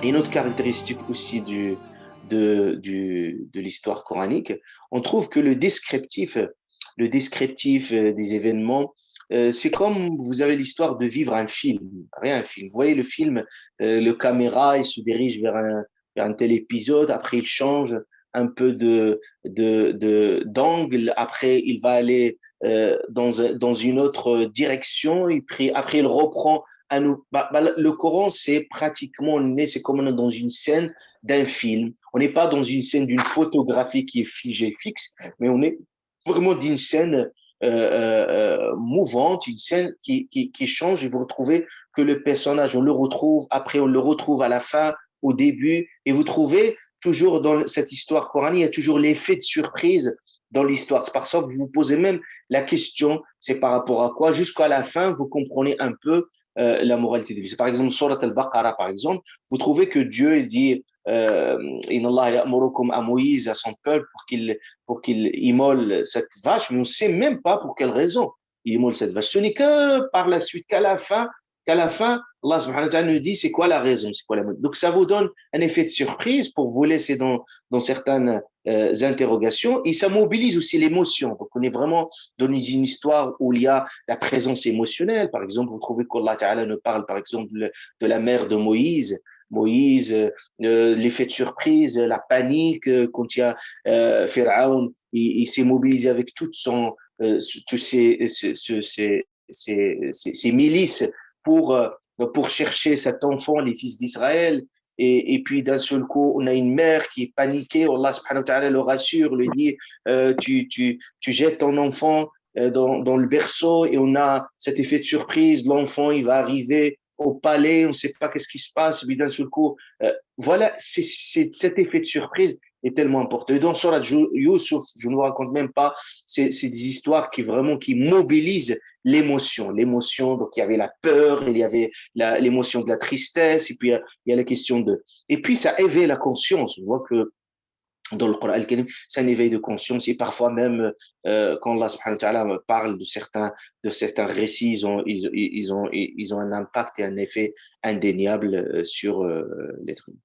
Et une autre caractéristique aussi de l'histoire coranique, on trouve que le descriptif des événements, c'est comme vous avez l'histoire de vivre un film, rien un film. Vous voyez le film, le caméra, il se dirige vers un tel épisode, après il change un peu d'angle, après il va aller dans une autre direction, et puis après il reprend à nous. Le Coran, c'est pratiquement, c'est comme on est dans une scène d'un film. On n'est pas dans une scène d'une photographie qui est figée, fixe, mais on est vraiment d'une scène mouvante, une scène qui change, et vous retrouvez que le personnage, on le retrouve, après on le retrouve à la fin, au début, et vous trouvez toujours dans cette histoire coranique, il y a toujours l'effet de surprise dans l'histoire. C'est par ça que vous vous posez même la question, c'est par rapport à quoi, jusqu'à la fin, vous comprenez un peu la moralité de vie. Par exemple, Surat al-Baqarah, par exemple, vous trouvez que Dieu il dit Inna Allah ya'murukum à Moïse, à son peuple, pour qu'il immole cette vache, mais on ne sait même pas pour quelle raison il immole cette vache. Ce n'est que par la suite, qu'à la fin, Allah subhanahu wa ta'ala nous dit c'est quoi la raison, c'est quoi la mode. Donc ça vous donne un effet de surprise pour vous laisser dans certaines interrogations, et ça mobilise aussi l'émotion. Donc on est vraiment dans une histoire où il y a la présence émotionnelle. Par exemple, vous trouvez qu'Allah ta'ala nous parle par exemple de la mère de Moïse. Moïse, l'effet de surprise, la panique, quand il y a Pharaon, il s'est mobilisé avec tous ces milices pour chercher cet enfant, les fils d'Israël. Et puis d'un seul coup, on a une mère qui est paniquée. Allah subhanahu wa ta'ala le rassure, lui dit tu jettes ton enfant dans le berceau, et on a cet effet de surprise. L'enfant, il va arriver au palais, on ne sait pas qu'est-ce qui se passe. Et puis d'un seul coup, voilà, cet effet de surprise est tellement important. Et dans Surat Yusuf, je ne vous raconte même pas, c'est des histoires qui mobilisent l'émotion. Donc il y avait la peur, il y avait l'émotion de la tristesse, et puis il y a la question et puis ça éveille la conscience. On voit que dans le Coran al-Karim, c'est un éveil de conscience, et parfois même quand Allah subhanahu wa ta'ala parle de certains récits, ils ont un impact et un effet indéniable sur l'être humain.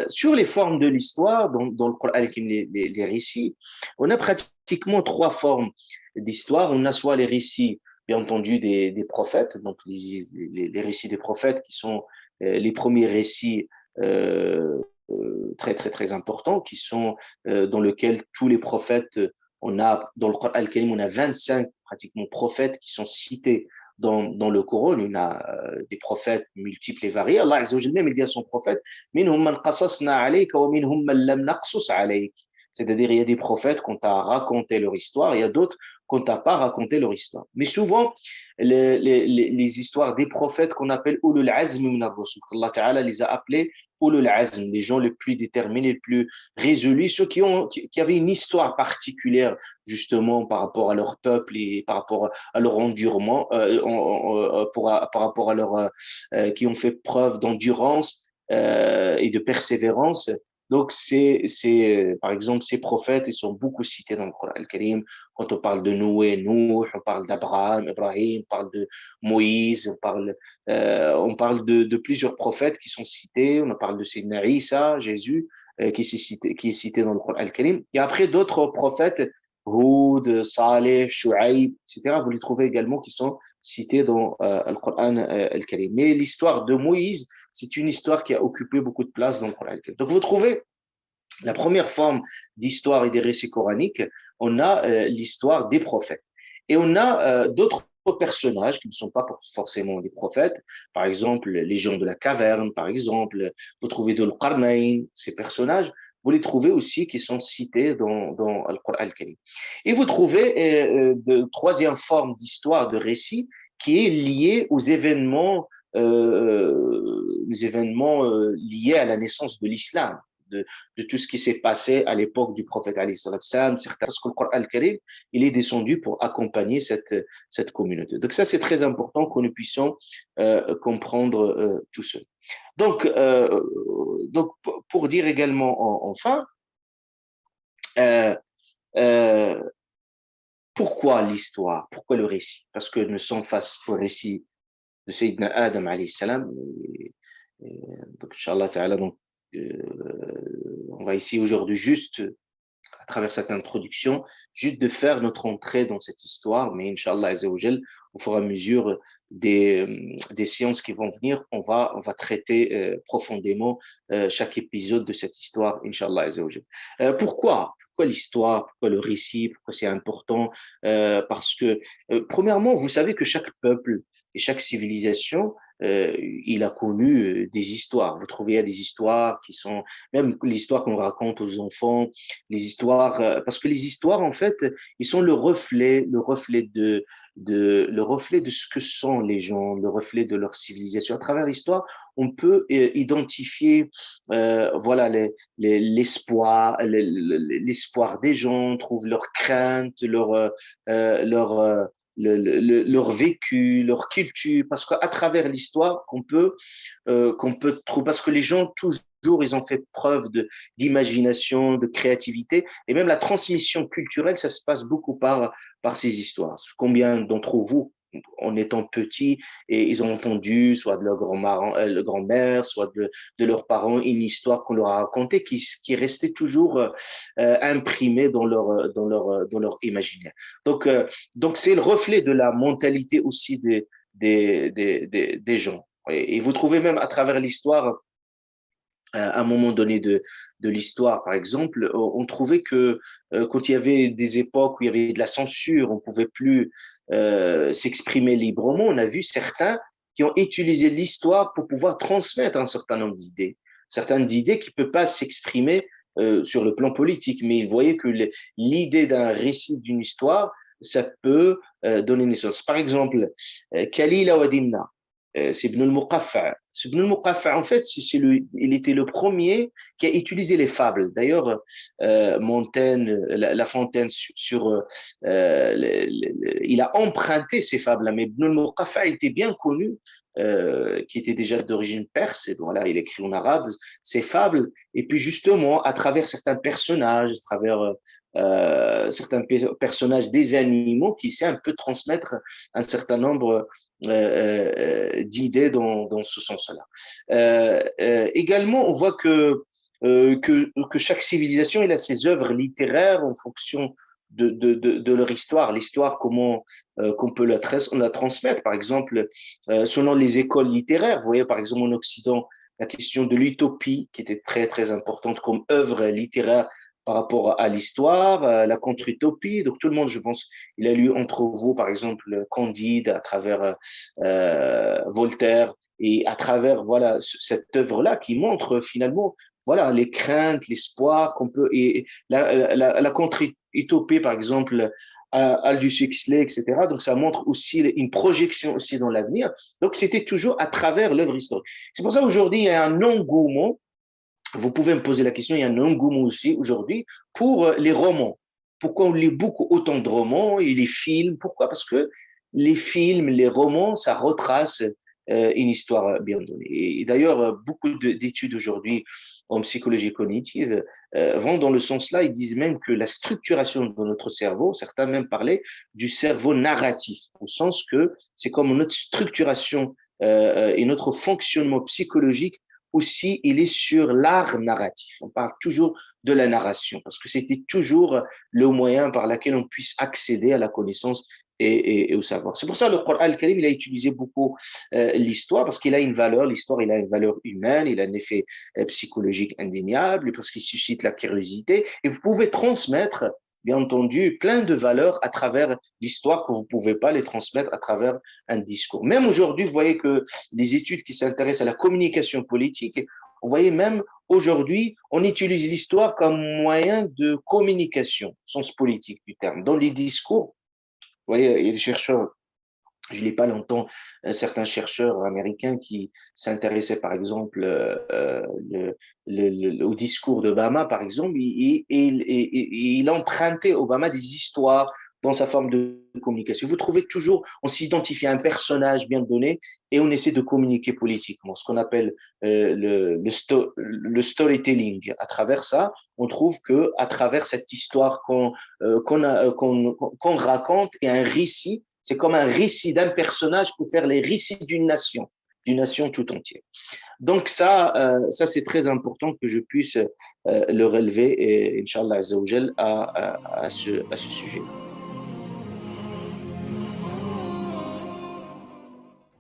Sur les formes de l'histoire, dans le Coran al-Karim, les récits, on a pratiquement trois formes d'histoire. On a soit les récits, bien entendu, des prophètes, donc les récits des prophètes qui sont les premiers récits euh, très, très, très importants, qui sont dans lesquels tous les prophètes, on a, dans le Coran al-Karim, on a 25 pratiquement prophètes qui sont cités dans le Coran. Il y a des prophètes multiples et variés. Allah Azza wa Jalla même il dit à son prophète, minhum man qasasna alayka wa minhum man lam naqsus alayk. C'est-à-dire, il y a des prophètes qu'on t'a raconté leur histoire, il y a d'autres qu'on t'a pas raconté leur histoire. Mais souvent, les histoires des prophètes qu'on appelle ulul azm min ar-rusul, Allah Ta'ala les a appelés ulul azm, les gens les plus déterminés, les plus résolus, ceux qui avaient une histoire particulière, justement, par rapport à leur peuple et par rapport à leur endurement, par rapport à qui ont fait preuve d'endurance et de persévérance. Donc, par exemple, ces prophètes, ils sont beaucoup cités dans le Coran al-Karim. Quand on parle de Noé, Nouh, on parle d'Abraham, Ibrahim, on parle de Moïse, on parle de plusieurs prophètes qui sont cités. On parle de Sayyidina Isa, Jésus, qui est cité dans le Coran al-Karim. Et après, d'autres prophètes, Houd, Saleh, Shu'aib, etc., vous les trouvez également qui sont cités dans le Coran al-Karim. Mais l'histoire de Moïse, c'est une histoire qui a occupé beaucoup de place dans le Coran al-Karim. Donc, vous trouvez la première forme d'histoire et des récits coraniques, on a l'histoire des prophètes. Et on a d'autres personnages qui ne sont pas forcément des prophètes, par exemple les gens de la caverne, par exemple, vous trouvez Dhul Qarnayn, ces personnages, vous les trouvez aussi qui sont cités dans le Coran al-Karim. Et vous trouvez de troisième forme d'histoire, de récit, qui est liée aux événements liés à la naissance de l'islam, de tout ce qui s'est passé à l'époque du prophète Ali sallam, parce que le Coran al-Karim, il est descendu pour accompagner cette communauté. Donc ça, c'est très important que nous puissions comprendre tout cela. Donc, pour dire également enfin, euh, euh, pourquoi l'histoire, pourquoi le récit? Parce que nous sommes face au récit de Sayyidina Adam alayhi salam, Donc, Inch'Allah Ta'ala, donc, on va ici aujourd'hui juste, à travers cette introduction, juste de faire notre entrée dans cette histoire, mais Inch'Allah Azzawajal, au fur et à mesure des séances qui vont venir, on va traiter profondément chaque épisode de cette histoire, Inch'Allah Azzawajal. Pourquoi l'histoire? Pourquoi le récit? Pourquoi c'est important? Parce que, premièrement, vous savez que chaque peuple et chaque civilisation, il a connu des histoires. Vous trouvez des histoires qui sont, même l'histoire qu'on raconte aux enfants, les histoires, parce que les histoires, en fait, ils sont le reflet de ce que sont les gens, le reflet de leur civilisation. À travers l'histoire, on peut identifier, voilà, l'espoir des gens, on trouve leurs craintes, leur, leur vécu, leur culture, parce qu'à travers l'histoire qu'on peut trouver, parce que les gens toujours ils ont fait preuve d'imagination, de créativité, et même la transmission culturelle, ça se passe beaucoup par ces histoires. Combien d'entre vous, en étant petits, et ils ont entendu soit de leur grand-mère, soit de leurs parents, une histoire qu'on leur a racontée qui restait toujours imprimée dans leur imaginaire. Donc, donc c'est le reflet de la mentalité aussi des gens. Et vous trouvez même à travers l'histoire, à un moment donné de l'histoire, par exemple, on trouvait que quand il y avait des époques où il y avait de la censure, on ne pouvait plus s'exprimer librement, on a vu certains qui ont utilisé l'histoire pour pouvoir transmettre un certain nombre d'idées, certaines idées qui ne peuvent pas s'exprimer sur le plan politique, mais ils voyaient que l'idée d'un récit d'une histoire, ça peut donner naissance. Par exemple, Khalil Awadinna, c'est Ibn al-Muqaffa. Ibn al-Muqaffa, en fait, il était le premier qui a utilisé les fables. D'ailleurs, Montaigne, la Fontaine, il a emprunté ces fables-là, mais Ibn al-Muqaffa était bien connu, qui était déjà d'origine perse, et voilà, il écrit en arabe ces fables, et puis justement, à travers certains personnages, à travers certains personnages des animaux, qui sait un peu transmettre un certain nombre d'idées dans ce sens-là. Également, on voit que chaque civilisation il a ses œuvres littéraires en fonction de leur histoire, l'histoire, comment qu'on peut la transmettre. Par exemple, selon les écoles littéraires, vous voyez par exemple en Occident, la question de l'utopie qui était très très importante comme œuvre littéraire par rapport à l'histoire, la contre-utopie. Donc tout le monde, je pense, il a lu entre vous, par exemple, Candide à travers Voltaire et à travers voilà cette œuvre-là qui montre finalement voilà les craintes, l'espoir qu'on peut et la contre-utopie, par exemple. Aldous Huxley, etc. Donc, ça montre aussi une projection aussi dans l'avenir. Donc, c'était toujours à travers l'œuvre historique. C'est pour ça aujourd'hui, il y a un engouement. Vous pouvez me poser la question, il y a un engouement aussi aujourd'hui pour les romans. Pourquoi on lit beaucoup autant de romans et les films? Pourquoi? Parce que les films, les romans, ça retrace une histoire bien donnée. Et d'ailleurs, beaucoup d'études aujourd'hui en psychologie cognitive vont dans le sens-là. Ils disent même que la structuration de notre cerveau, certains même parlaient du cerveau narratif, au sens que c'est comme notre structuration et notre fonctionnement psychologique aussi, il est sur l'art narratif. On parle toujours de la narration parce que c'était toujours le moyen par lequel on puisse accéder à la connaissance et au savoir. C'est pour ça que le Coran al-Karim, il a utilisé beaucoup l'histoire parce qu'il a une valeur, l'histoire, il a une valeur humaine, il a un effet psychologique indéniable parce qu'il suscite la curiosité et vous pouvez transmettre bien entendu, plein de valeurs à travers l'histoire que vous ne pouvez pas les transmettre à travers un discours. Même aujourd'hui, vous voyez que les études qui s'intéressent à la communication politique, vous voyez même aujourd'hui, on utilise l'histoire comme moyen de communication, sens politique du terme. Dans les discours, vous voyez, il y a des chercheurs je l'ai pas longtemps, certains chercheurs américains qui s'intéressaient, par exemple, au discours d'Obama, par exemple, il empruntait Obama des histoires dans sa forme de communication. Vous trouvez toujours, on s'identifie à un personnage bien donné et on essaie de communiquer politiquement, ce qu'on appelle le storytelling. À travers ça, on trouve que à travers cette histoire qu'on raconte et un récit, c'est comme un récit d'un personnage pour faire les récits d'une nation. d'une nation tout entière. Donc ça c'est très important que je puisse le relever, et, Inch'Allah Azzawajal, à ce sujet.